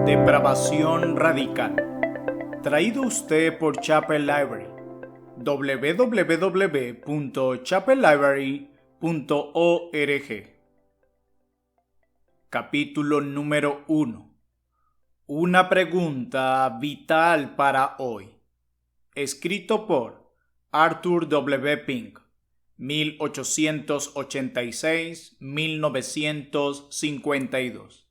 Depravación radical. Traído usted por Chapel Library. www.chapellibrary.org. Capítulo número 1. Una pregunta vital para hoy. Escrito por Arthur W. Pink, 1886-1952.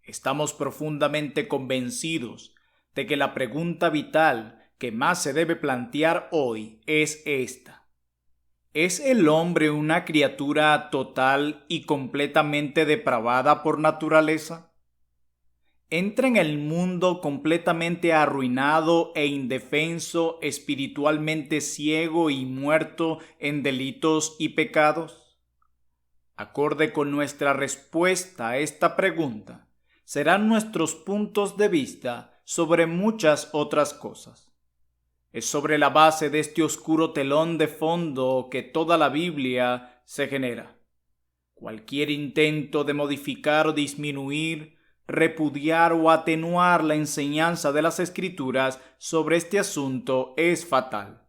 Estamos profundamente convencidos de que la pregunta vital que más se debe plantear hoy es esta: ¿es el hombre una criatura total y completamente depravada por naturaleza? ¿Entra en el mundo completamente arruinado e indefenso, espiritualmente ciego y muerto en delitos y pecados? Acorde con nuestra respuesta a esta pregunta, serán nuestros puntos de vista sobre muchas otras cosas. Es sobre la base de este oscuro telón de fondo que toda la Biblia se genera. Cualquier intento de modificar o disminuir, repudiar o atenuar la enseñanza de las Escrituras sobre este asunto es fatal.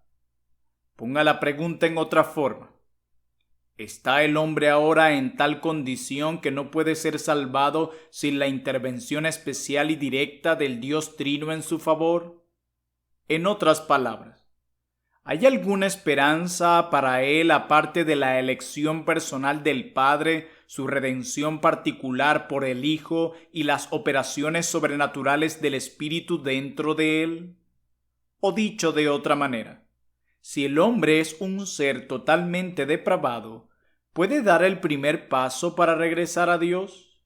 Ponga la pregunta en otra forma. ¿Está el hombre ahora en tal condición que no puede ser salvado sin la intervención especial y directa del Dios Trino en su favor? En otras palabras, ¿hay alguna esperanza para él aparte de la elección personal del Padre, su redención particular por el Hijo y las operaciones sobrenaturales del Espíritu dentro de él? O dicho de otra manera, si el hombre es un ser totalmente depravado, ¿puede dar el primer paso para regresar a Dios?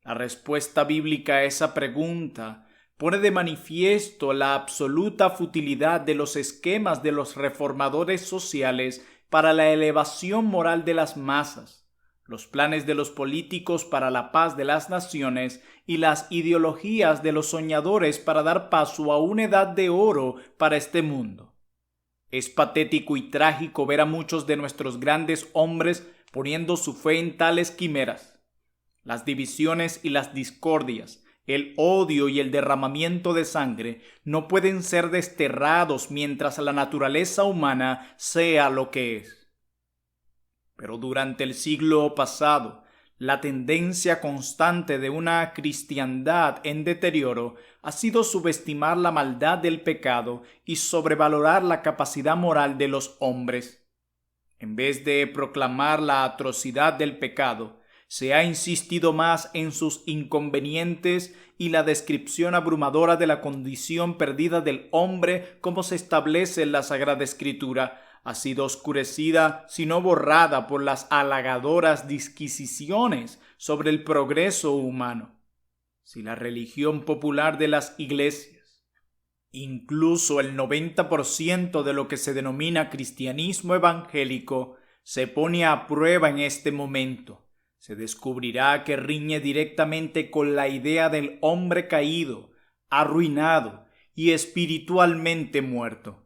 La respuesta bíblica a esa pregunta pone de manifiesto la absoluta futilidad de los esquemas de los reformadores sociales para la elevación moral de las masas, los planes de los políticos para la paz de las naciones y las ideologías de los soñadores para dar paso a una edad de oro para este mundo. Es patético y trágico ver a muchos de nuestros grandes hombres poniendo su fe en tales quimeras. Las divisiones y las discordias, el odio y el derramamiento de sangre no pueden ser desterrados mientras la naturaleza humana sea lo que es. Pero durante el siglo pasado, la tendencia constante de una cristiandad en deterioro ha sido subestimar la maldad del pecado y sobrevalorar la capacidad moral de los hombres. En vez de proclamar la atrocidad del pecado, se ha insistido más en sus inconvenientes y la descripción abrumadora de la condición perdida del hombre como se establece en la Sagrada Escritura ha sido oscurecida, si no borrada, por las halagadoras disquisiciones sobre el progreso humano. Si la religión popular de las iglesias, incluso el 90% de lo que se denomina cristianismo evangélico, se pone a prueba en este momento, se descubrirá que riñe directamente con la idea del hombre caído, arruinado y espiritualmente muerto.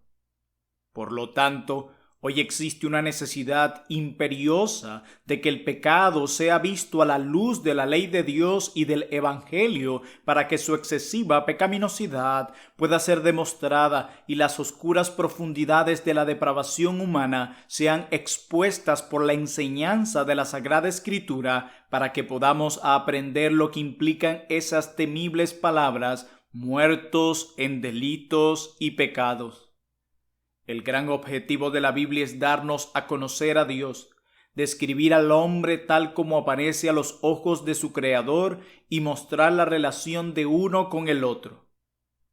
Por lo tanto, hoy existe una necesidad imperiosa de que el pecado sea visto a la luz de la ley de Dios y del Evangelio para que su excesiva pecaminosidad pueda ser demostrada y las oscuras profundidades de la depravación humana sean expuestas por la enseñanza de la Sagrada Escritura para que podamos aprender lo que implican esas temibles palabras: muertos en delitos y pecados. El gran objetivo de la Biblia es darnos a conocer a Dios, describir al hombre tal como aparece a los ojos de su Creador y mostrar la relación de uno con el otro.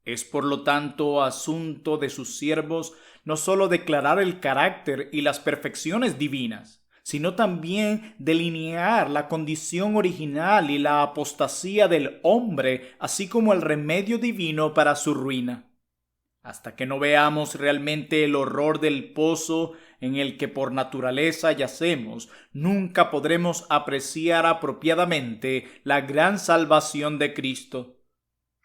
Es por lo tanto asunto de sus siervos no solo declarar el carácter y las perfecciones divinas, sino también delinear la condición original y la apostasía del hombre, así como el remedio divino para su ruina. Hasta que no veamos realmente el horror del pozo en el que por naturaleza yacemos, nunca podremos apreciar apropiadamente la gran salvación de Cristo.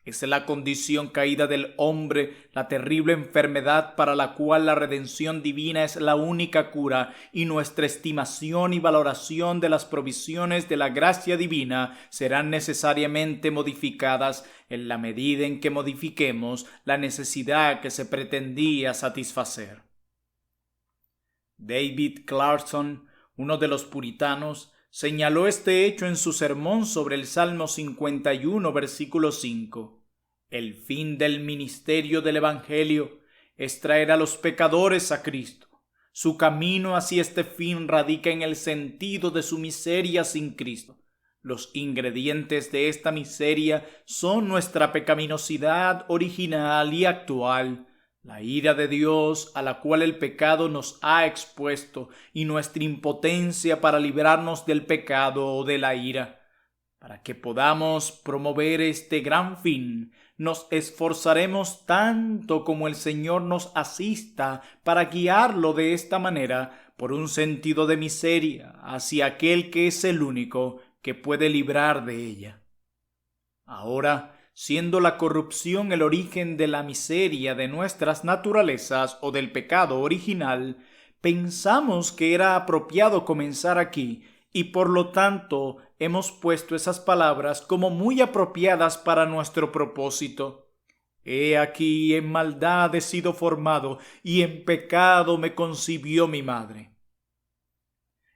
Es la condición caída del hombre, la terrible enfermedad para la cual la redención divina es la única cura, y nuestra estimación y valoración de las provisiones de la gracia divina serán necesariamente modificadas en la medida en que modifiquemos la necesidad que se pretendía satisfacer. David Clarkson, uno de los puritanos, señaló este hecho en su sermón sobre el Salmo 51, versículo 5. El fin del ministerio del Evangelio es traer a los pecadores a Cristo. Su camino hacia este fin radica en el sentido de su miseria sin Cristo. Los ingredientes de esta miseria son nuestra pecaminosidad original y actual, la ira de Dios a la cual el pecado nos ha expuesto y nuestra impotencia para librarnos del pecado o de la ira. Para que podamos promover este gran fin, nos esforzaremos tanto como el Señor nos asista para guiarlo de esta manera por un sentido de miseria hacia aquel que es el único que puede librar de ella. Ahora, siendo la corrupción el origen de la miseria de nuestras naturalezas o del pecado original, pensamos que era apropiado comenzar aquí y por lo tanto hemos puesto esas palabras como muy apropiadas para nuestro propósito. He aquí en maldad he sido formado y en pecado me concibió mi madre.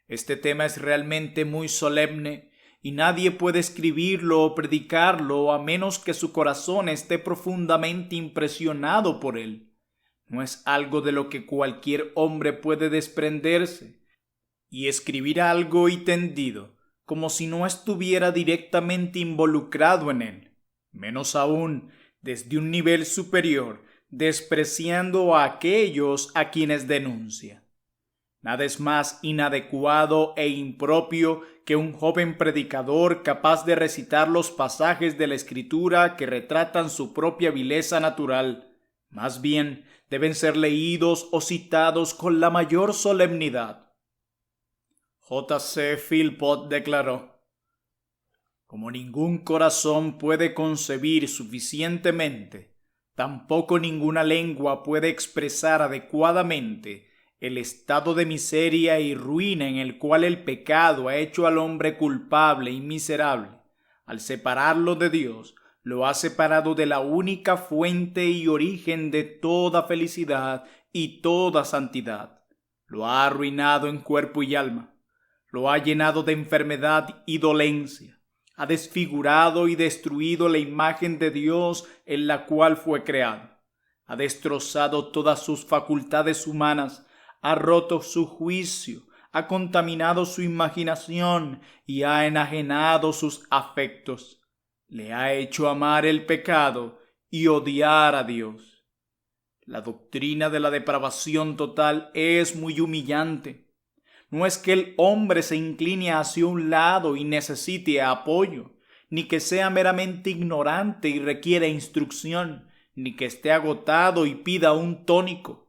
Este tema es realmente muy solemne y nadie puede escribirlo o predicarlo a menos que su corazón esté profundamente impresionado por él. No es algo de lo que cualquier hombre puede desprenderse y escribir algo y tendido, como si no estuviera directamente involucrado en él, menos aún desde un nivel superior, despreciando a aquellos a quienes denuncia. Nada es más inadecuado e impropio que un joven predicador capaz de recitar los pasajes de la Escritura que retratan su propia vileza natural. Más bien, deben ser leídos o citados con la mayor solemnidad. J. C. Philpott declaró: como ningún corazón puede concebir suficientemente, tampoco ninguna lengua puede expresar adecuadamente el estado de miseria y ruina en el cual el pecado ha hecho al hombre culpable y miserable. Al separarlo de Dios, lo ha separado de la única fuente y origen de toda felicidad y toda santidad. Lo ha arruinado en cuerpo y alma. Lo ha llenado de enfermedad y dolencia. Ha desfigurado y destruido la imagen de Dios en la cual fue creado. Ha destrozado todas sus facultades humanas. Ha roto su juicio, ha contaminado su imaginación y ha enajenado sus afectos. Le ha hecho amar el pecado y odiar a Dios. La doctrina de la depravación total es muy humillante. No es que el hombre se incline hacia un lado y necesite apoyo, ni que sea meramente ignorante y requiera instrucción, ni que esté agotado y pida un tónico,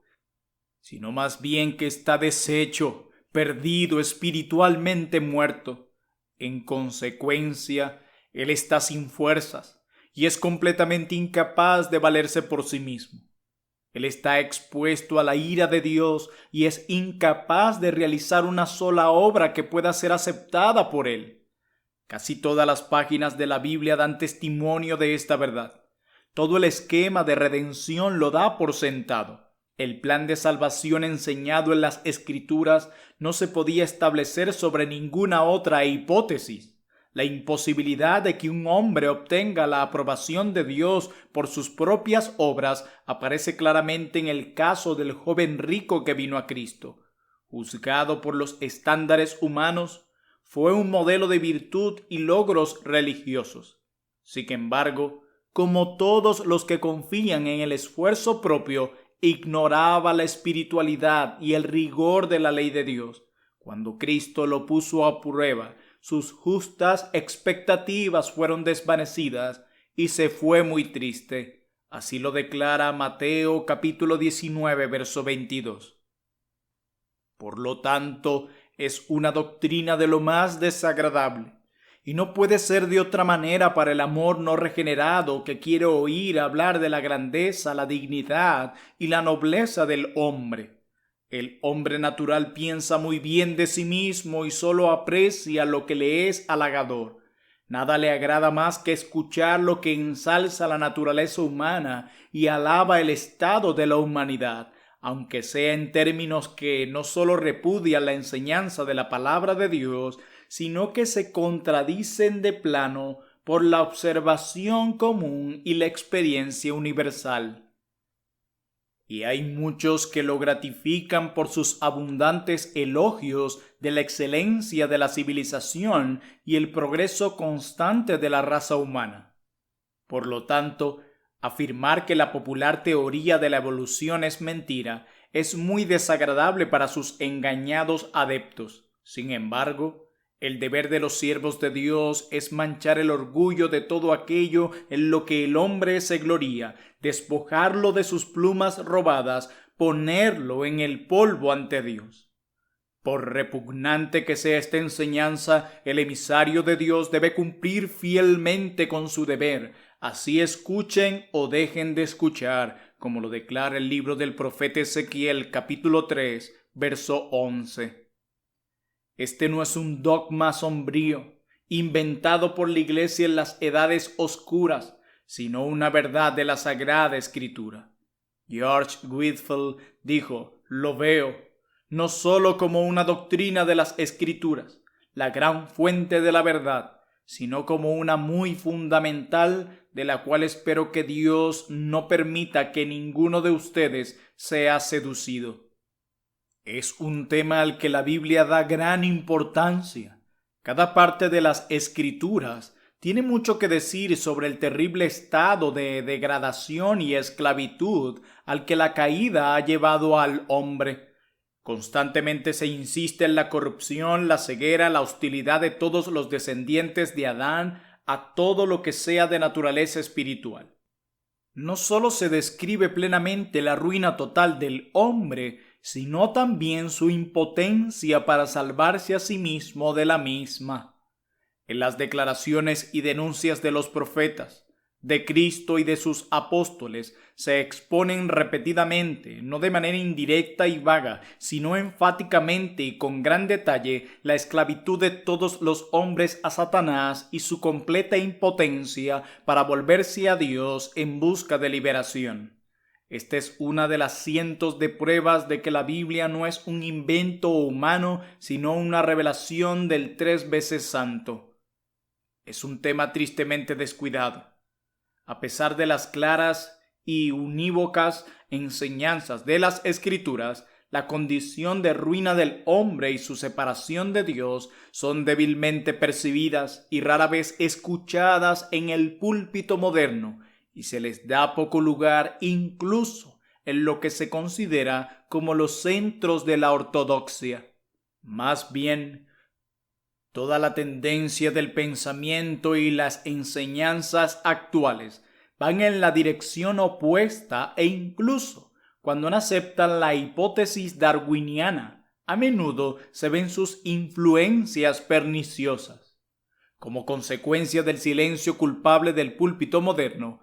sino más bien que está deshecho, perdido, espiritualmente muerto. En consecuencia, él está sin fuerzas y es completamente incapaz de valerse por sí mismo. Él está expuesto a la ira de Dios y es incapaz de realizar una sola obra que pueda ser aceptada por él. Casi todas las páginas de la Biblia dan testimonio de esta verdad. Todo el esquema de redención lo da por sentado. El plan de salvación enseñado en las Escrituras no se podía establecer sobre ninguna otra hipótesis. La imposibilidad de que un hombre obtenga la aprobación de Dios por sus propias obras aparece claramente en el caso del joven rico que vino a Cristo. Juzgado por los estándares humanos, fue un modelo de virtud y logros religiosos. Sin embargo, como todos los que confían en el esfuerzo propio, ignoraba la espiritualidad y el rigor de la ley de Dios. Cuando Cristo lo puso a prueba, sus justas expectativas fueron desvanecidas y se fue muy triste. Así lo declara Mateo capítulo 19, verso 22. Por lo tanto, es una doctrina de lo más desagradable y no puede ser de otra manera para el amor no regenerado que quiere oír hablar de la grandeza, la dignidad y la nobleza del hombre. El hombre natural piensa muy bien de sí mismo y solo aprecia lo que le es halagador. Nada le agrada más que escuchar lo que ensalza la naturaleza humana y alaba el estado de la humanidad, aunque sea en términos que no solo repudian la enseñanza de la palabra de Dios, sino que se contradicen de plano por la observación común y la experiencia universal. Y hay muchos que lo gratifican por sus abundantes elogios de la excelencia de la civilización y el progreso constante de la raza humana. Por lo tanto, afirmar que la popular teoría de la evolución es mentira es muy desagradable para sus engañados adeptos. Sin embargo, el deber de los siervos de Dios es manchar el orgullo de todo aquello en lo que el hombre se gloría, despojarlo de sus plumas robadas, ponerlo en el polvo ante Dios. Por repugnante que sea esta enseñanza, el emisario de Dios debe cumplir fielmente con su deber, así escuchen o dejen de escuchar, como lo declara el libro del profeta Ezequiel, capítulo 3, verso 11. Este no es un dogma sombrío, inventado por la Iglesia en las edades oscuras, sino una verdad de la Sagrada Escritura. George Whitefield dijo: lo veo, no sólo como una doctrina de las Escrituras, la gran fuente de la verdad, sino como una muy fundamental, de la cual espero que Dios no permita que ninguno de ustedes sea seducido. Es un tema al que la Biblia da gran importancia. Cada parte de las Escrituras tiene mucho que decir sobre el terrible estado de degradación y esclavitud al que la caída ha llevado al hombre. Constantemente se insiste en la corrupción, la ceguera, la hostilidad de todos los descendientes de Adán a todo lo que sea de naturaleza espiritual. No solo se describe plenamente la ruina total del hombre, sino también su impotencia para salvarse a sí mismo de la misma. En las declaraciones y denuncias de los profetas, de Cristo y de sus apóstoles se exponen repetidamente, no de manera indirecta y vaga, sino enfáticamente y con gran detalle, la esclavitud de todos los hombres a Satanás y su completa impotencia para volverse a Dios en busca de liberación. Esta es una de las cientos de pruebas de que la Biblia no es un invento humano, sino una revelación del 3 veces santo. Es un tema tristemente descuidado. A pesar de las claras y unívocas enseñanzas de las Escrituras, la condición de ruina del hombre y su separación de Dios son débilmente percibidas y rara vez escuchadas en el púlpito moderno, y se les da poco lugar incluso en lo que se considera como los centros de la ortodoxia. Más bien, toda la tendencia del pensamiento y las enseñanzas actuales van en la dirección opuesta e incluso cuando no aceptan la hipótesis darwiniana, a menudo se ven sus influencias perniciosas. Como consecuencia del silencio culpable del púlpito moderno,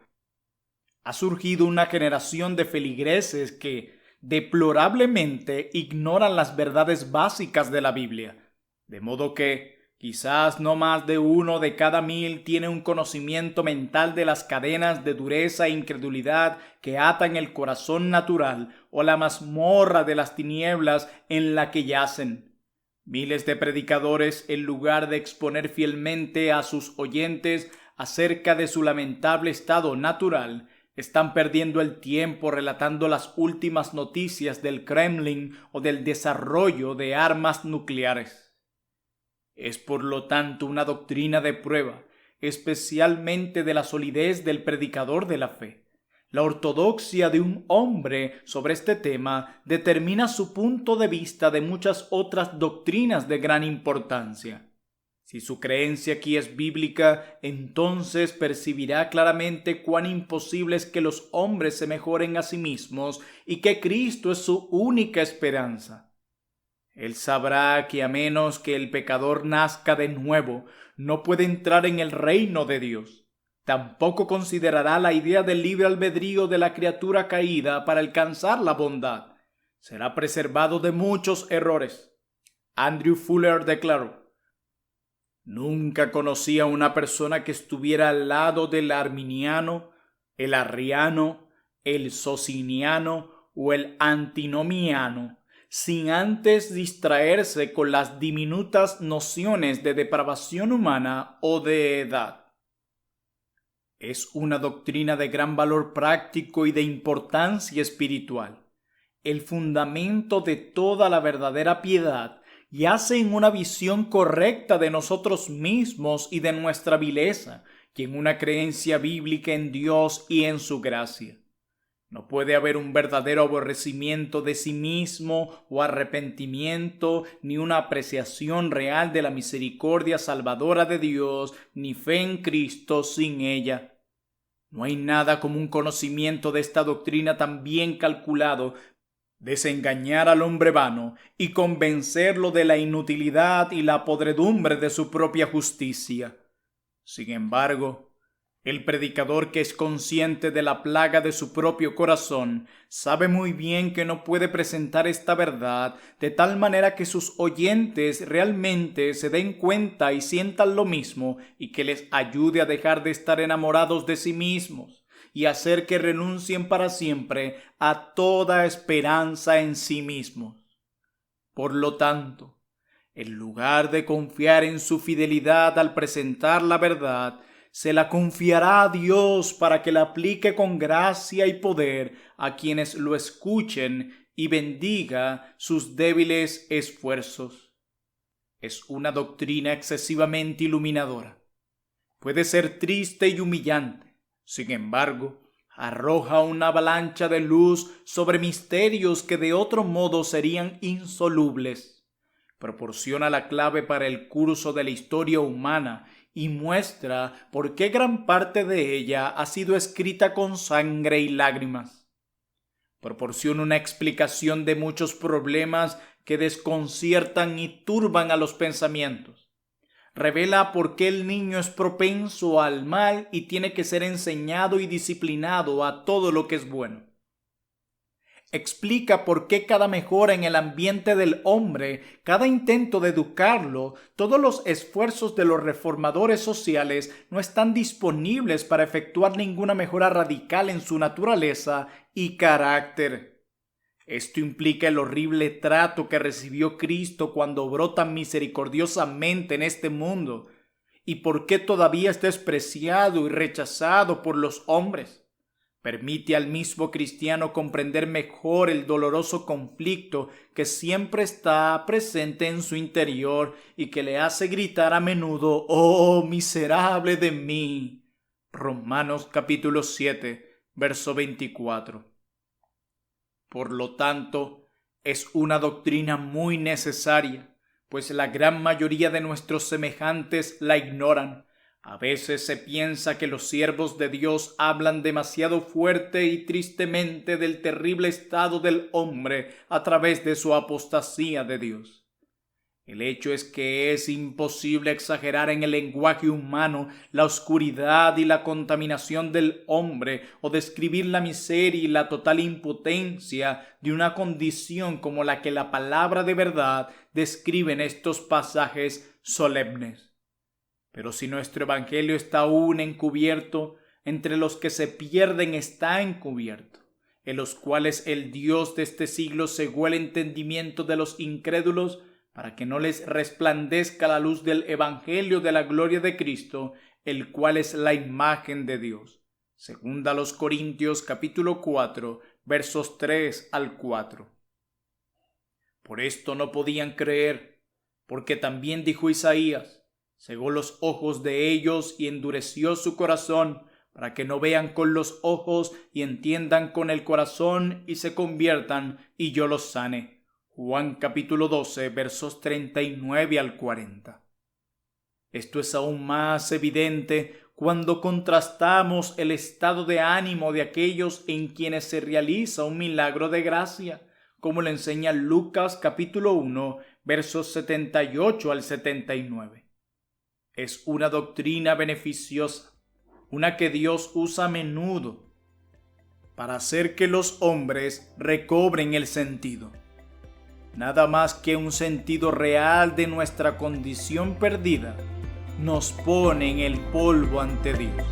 ha surgido una generación de feligreses que deplorablemente ignoran las verdades básicas de la Biblia, de modo que quizás no más de 1 de cada 1000 tiene un conocimiento mental de las cadenas de dureza e incredulidad que atan el corazón natural o la mazmorra de las tinieblas en la que yacen. Miles de predicadores, en lugar de exponer fielmente a sus oyentes acerca de su lamentable estado natural, están perdiendo el tiempo relatando las últimas noticias del Kremlin o del desarrollo de armas nucleares. Es por lo tanto una doctrina de prueba, especialmente de la solidez del predicador de la fe. La ortodoxia de un hombre sobre este tema determina su punto de vista de muchas otras doctrinas de gran importancia. Si su creencia aquí es bíblica, entonces percibirá claramente cuán imposible es que los hombres se mejoren a sí mismos y que Cristo es su única esperanza. Él sabrá que a menos que el pecador nazca de nuevo, no puede entrar en el reino de Dios. Tampoco considerará la idea del libre albedrío de la criatura caída para alcanzar la bondad. Será preservado de muchos errores. Andrew Fuller declaró: nunca conocí a una persona que estuviera al lado del arminiano, el arriano, el sociniano o el antinomiano, sin antes distraerse con las diminutas nociones de depravación humana o de edad. Es una doctrina de gran valor práctico y de importancia espiritual, el fundamento de toda la verdadera piedad, yace en una visión correcta de nosotros mismos y de nuestra vileza, y en una creencia bíblica en Dios y en su gracia. No puede haber un verdadero aborrecimiento de sí mismo o arrepentimiento, ni una apreciación real de la misericordia salvadora de Dios, ni fe en Cristo sin ella. No hay nada como un conocimiento de esta doctrina tan bien calculado, desengañar al hombre vano y convencerlo de la inutilidad y la podredumbre de su propia justicia. Sin embargo, el predicador que es consciente de la plaga de su propio corazón sabe muy bien que no puede presentar esta verdad de tal manera que sus oyentes realmente se den cuenta y sientan lo mismo y que les ayude a dejar de estar enamorados de sí mismos y hacer que renuncien para siempre a toda esperanza en sí mismos. Por lo tanto, en lugar de confiar en su fidelidad al presentar la verdad, se la confiará a Dios para que la aplique con gracia y poder a quienes lo escuchen y bendiga sus débiles esfuerzos. Es una doctrina excesivamente iluminadora. Puede ser triste y humillante. Sin embargo, arroja una avalancha de luz sobre misterios que de otro modo serían insolubles. Proporciona la clave para el curso de la historia humana y muestra por qué gran parte de ella ha sido escrita con sangre y lágrimas. Proporciona una explicación de muchos problemas que desconciertan y turban a los pensamientos. Revela por qué el niño es propenso al mal y tiene que ser enseñado y disciplinado a todo lo que es bueno. Explica por qué cada mejora en el ambiente del hombre, cada intento de educarlo, todos los esfuerzos de los reformadores sociales no están disponibles para efectuar ninguna mejora radical en su naturaleza y carácter. Esto implica el horrible trato que recibió Cristo cuando obró tan misericordiosamente en este mundo, y por qué todavía es despreciado y rechazado por los hombres. Permite al mismo cristiano comprender mejor el doloroso conflicto que siempre está presente en su interior y que le hace gritar a menudo: «¡Oh, miserable de mí!». Romanos capítulo 7, verso 24. Por lo tanto, es una doctrina muy necesaria, pues la gran mayoría de nuestros semejantes la ignoran. A veces se piensa que los siervos de Dios hablan demasiado fuerte y tristemente del terrible estado del hombre a través de su apostasía de Dios. El hecho es que es imposible exagerar en el lenguaje humano la oscuridad y la contaminación del hombre o describir la miseria y la total impotencia de una condición como la que la palabra de verdad describe en estos pasajes solemnes. Pero si nuestro evangelio está aún encubierto, entre los que se pierden está encubierto, en los cuales el Dios de este siglo cegó el entendimiento de los incrédulos para que no les resplandezca la luz del evangelio de la gloria de Cristo, el cual es la imagen de Dios. Segunda a los Corintios capítulo 4, versos 3 al 4. Por esto no podían creer, porque también dijo Isaías: cegó los ojos de ellos y endureció su corazón, para que no vean con los ojos y entiendan con el corazón y se conviertan y yo los sane. Juan capítulo 12, versos 39 al 40. Esto es aún más evidente cuando contrastamos el estado de ánimo de aquellos en quienes se realiza un milagro de gracia como le enseña Lucas capítulo 1, versos 78 al 79. Es una doctrina beneficiosa, una que Dios usa a menudo para hacer que los hombres recobren el sentido. Nada más que un sentido real de nuestra condición perdida nos pone en el polvo ante Dios.